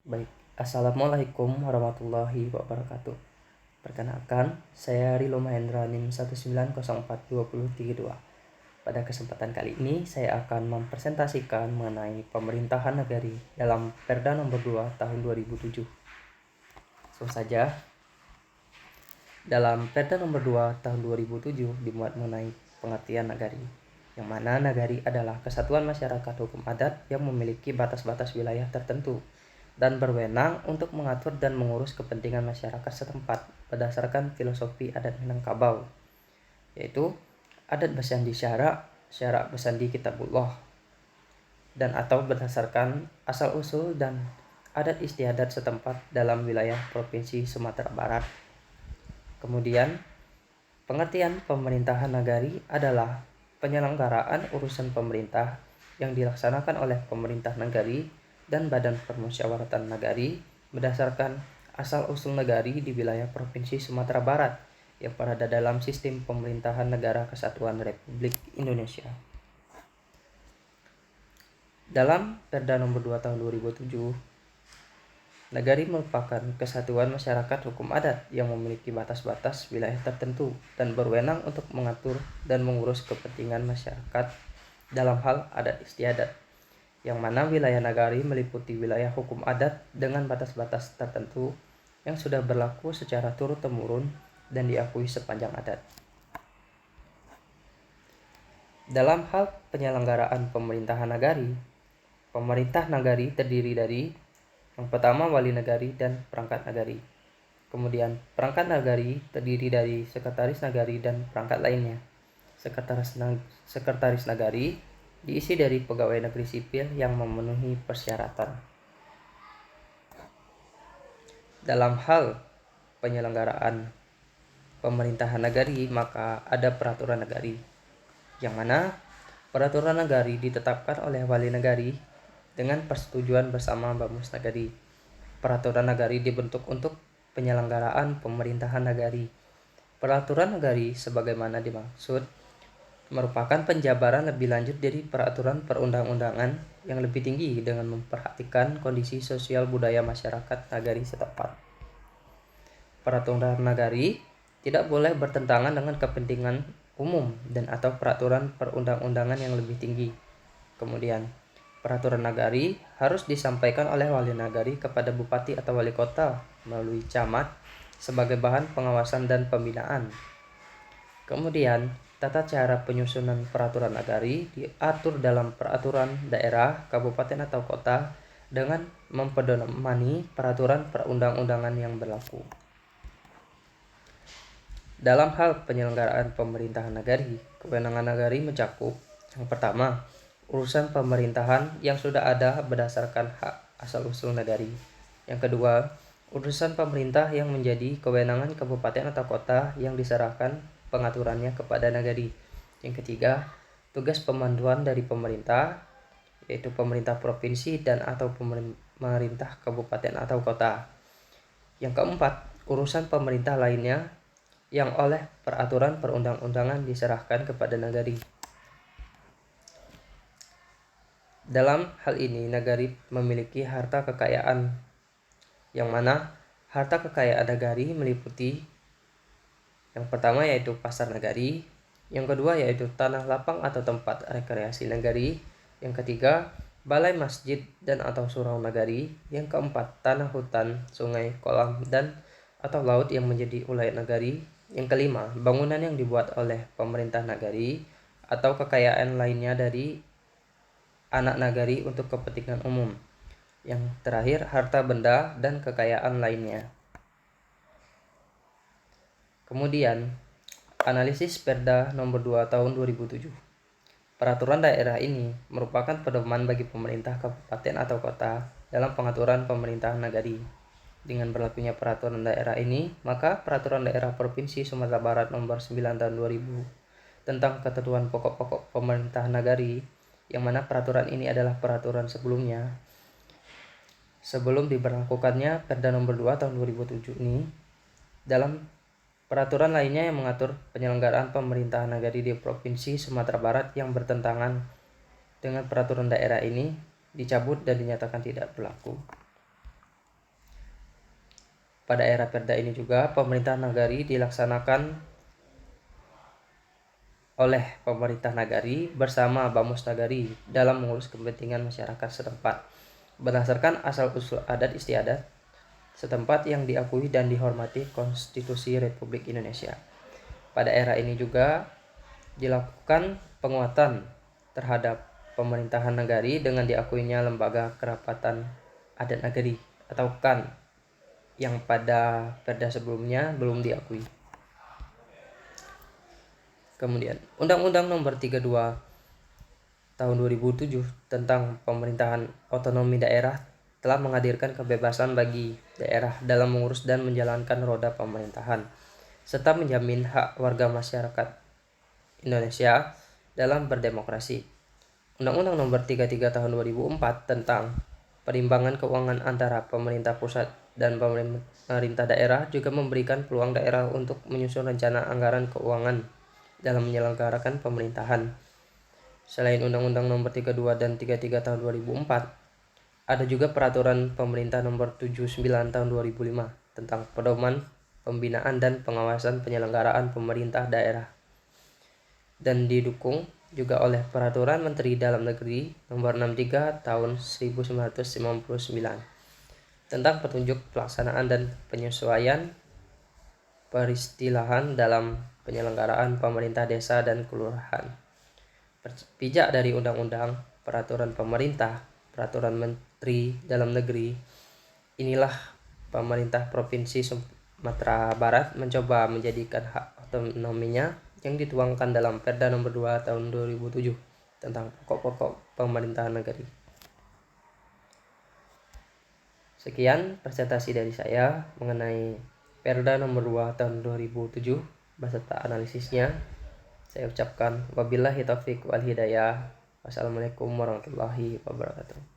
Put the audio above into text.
Baik, Assalamualaikum warahmatullahi wabarakatuh. Perkenalkan, saya Rilo Mahendra NIM 1904232. Pada kesempatan kali ini, saya akan mempresentasikan mengenai pemerintahan negari dalam Perda Nomor 2 Tahun 2007. Langsung saja, dalam Perda Nomor 2 Tahun 2007 dimuat mengenai pengertian nagari, yang mana nagari adalah kesatuan masyarakat hukum adat yang memiliki batas-batas wilayah tertentu dan berwenang untuk mengatur dan mengurus kepentingan masyarakat setempat berdasarkan filosofi adat Minangkabau, yaitu adat bersandi syara, syara bersandi kitabullah, dan atau berdasarkan asal-usul dan adat istiadat setempat dalam wilayah Provinsi Sumatera Barat. Kemudian, pengertian pemerintahan nagari adalah penyelenggaraan urusan pemerintah yang dilaksanakan oleh pemerintah nagari dan Badan Permusyawaratan Nagari berdasarkan asal-usul nagari di wilayah Provinsi Sumatera Barat yang berada dalam sistem pemerintahan Negara Kesatuan Republik Indonesia. Dalam Perda Nomor 2 Tahun 2007, nagari merupakan kesatuan masyarakat hukum adat yang memiliki batas-batas wilayah tertentu dan berwenang untuk mengatur dan mengurus kepentingan masyarakat dalam hal adat istiadat, yang mana wilayah nagari meliputi wilayah hukum adat dengan batas-batas tertentu yang sudah berlaku secara turun-temurun dan diakui sepanjang adat. Dalam hal penyelenggaraan pemerintahan nagari, pemerintah nagari terdiri dari yang pertama wali nagari dan perangkat nagari. Kemudian perangkat nagari terdiri dari sekretaris nagari dan perangkat lainnya. Sekretaris nagari diisi dari pegawai negeri sipil yang memenuhi persyaratan. Dalam hal penyelenggaraan pemerintahan nagari, maka ada peraturan nagari, yang mana peraturan nagari ditetapkan oleh wali nagari dengan persetujuan bersama Bamus Nagari. Peraturan nagari dibentuk untuk penyelenggaraan pemerintahan nagari. Peraturan nagari sebagaimana dimaksud merupakan penjabaran lebih lanjut dari peraturan perundang-undangan yang lebih tinggi dengan memperhatikan kondisi sosial budaya masyarakat nagari setempat. Peraturan nagari tidak boleh bertentangan dengan kepentingan umum dan atau peraturan perundang-undangan yang lebih tinggi. Kemudian, peraturan nagari harus disampaikan oleh wali nagari kepada bupati atau wali kota melalui camat sebagai bahan pengawasan dan pembinaan. Kemudian, tata cara penyusunan peraturan nagari diatur dalam peraturan daerah, kabupaten atau kota dengan mempedomani peraturan perundang-undangan yang berlaku. Dalam hal penyelenggaraan pemerintahan nagari, kewenangan nagari mencakup yang pertama, urusan pemerintahan yang sudah ada berdasarkan hak asal-usul nagari. Yang kedua, urusan pemerintah yang menjadi kewenangan kabupaten atau kota yang diserahkan pengaturannya kepada nagari. Yang ketiga, tugas pemanduan dari pemerintah, yaitu pemerintah provinsi dan atau pemerintah kabupaten atau kota. Yang keempat, urusan pemerintah lainnya yang oleh peraturan perundang-undangan diserahkan kepada nagari. Dalam hal ini, nagari memiliki harta kekayaan, yang mana harta kekayaan nagari meliputi yang pertama yaitu pasar nagari, yang kedua yaitu tanah lapang atau tempat rekreasi nagari, yang ketiga balai masjid dan atau surau nagari, yang keempat tanah hutan, sungai, kolam dan atau laut yang menjadi ulayat nagari, yang kelima bangunan yang dibuat oleh pemerintah nagari atau kekayaan lainnya dari anak nagari untuk kepentingan umum, yang terakhir harta benda dan kekayaan lainnya. Kemudian, analisis Perda Nomor 2 Tahun 2007. Peraturan daerah ini merupakan pedoman bagi pemerintah kabupaten atau kota dalam pengaturan pemerintahan nagari. Dengan berlakunya peraturan daerah ini, maka peraturan daerah Provinsi Sumatera Barat Nomor 9 Tahun 2000 tentang ketentuan pokok-pokok pemerintahan nagari, yang mana peraturan ini adalah peraturan sebelumnya. Sebelum diberlakukannya Perda Nomor 2 Tahun 2007 ini, dalam peraturan lainnya yang mengatur penyelenggaraan pemerintahan nagari di Provinsi Sumatera Barat yang bertentangan dengan peraturan daerah ini dicabut dan dinyatakan tidak berlaku. Pada era Perda ini juga pemerintah nagari dilaksanakan oleh pemerintah nagari bersama Bamus Nagari dalam mengurus kepentingan masyarakat setempat berdasarkan asal-usul adat istiadat setempat yang diakui dan dihormati Konstitusi Republik Indonesia. Pada era ini juga dilakukan penguatan terhadap pemerintahan nagari dengan diakuinya Lembaga Kerapatan Adat Nagari atau KAN yang pada Perda sebelumnya belum diakui. Kemudian Undang-Undang Nomor 32 Tahun 2007 tentang Pemerintahan Otonomi Daerah telah menghadirkan kebebasan bagi daerah dalam mengurus dan menjalankan roda pemerintahan, serta menjamin hak warga masyarakat Indonesia dalam berdemokrasi. Undang-Undang Nomor 33 Tahun 2004 tentang perimbangan keuangan antara pemerintah pusat dan pemerintah daerah juga memberikan peluang daerah untuk menyusun rencana anggaran keuangan dalam menyelenggarakan pemerintahan. Selain Undang-Undang Nomor 32 dan 33 Tahun 2004, ada juga Peraturan Pemerintah Nomor 79 Tahun 2005 tentang pedoman pembinaan dan pengawasan penyelenggaraan pemerintah daerah, dan didukung juga oleh Peraturan Menteri Dalam Negeri Nomor 63 Tahun 1959 tentang petunjuk pelaksanaan dan penyesuaian peristilahan dalam penyelenggaraan pemerintah desa dan kelurahan. Pijak dari undang-undang, peraturan pemerintah, peraturan Menteri Dalam Negeri, inilah pemerintah Provinsi Sumatera Barat mencoba menjadikan hak otonominya yang dituangkan dalam Perda Nomor 2 Tahun 2007 tentang pokok-pokok pemerintahan negeri. Sekian presentasi dari saya mengenai Perda Nomor 2 Tahun 2007 beserta analisisnya. Saya ucapkan wabillahi taufiq wal hidayah. Wassalamualaikum warahmatullahi wabarakatuh.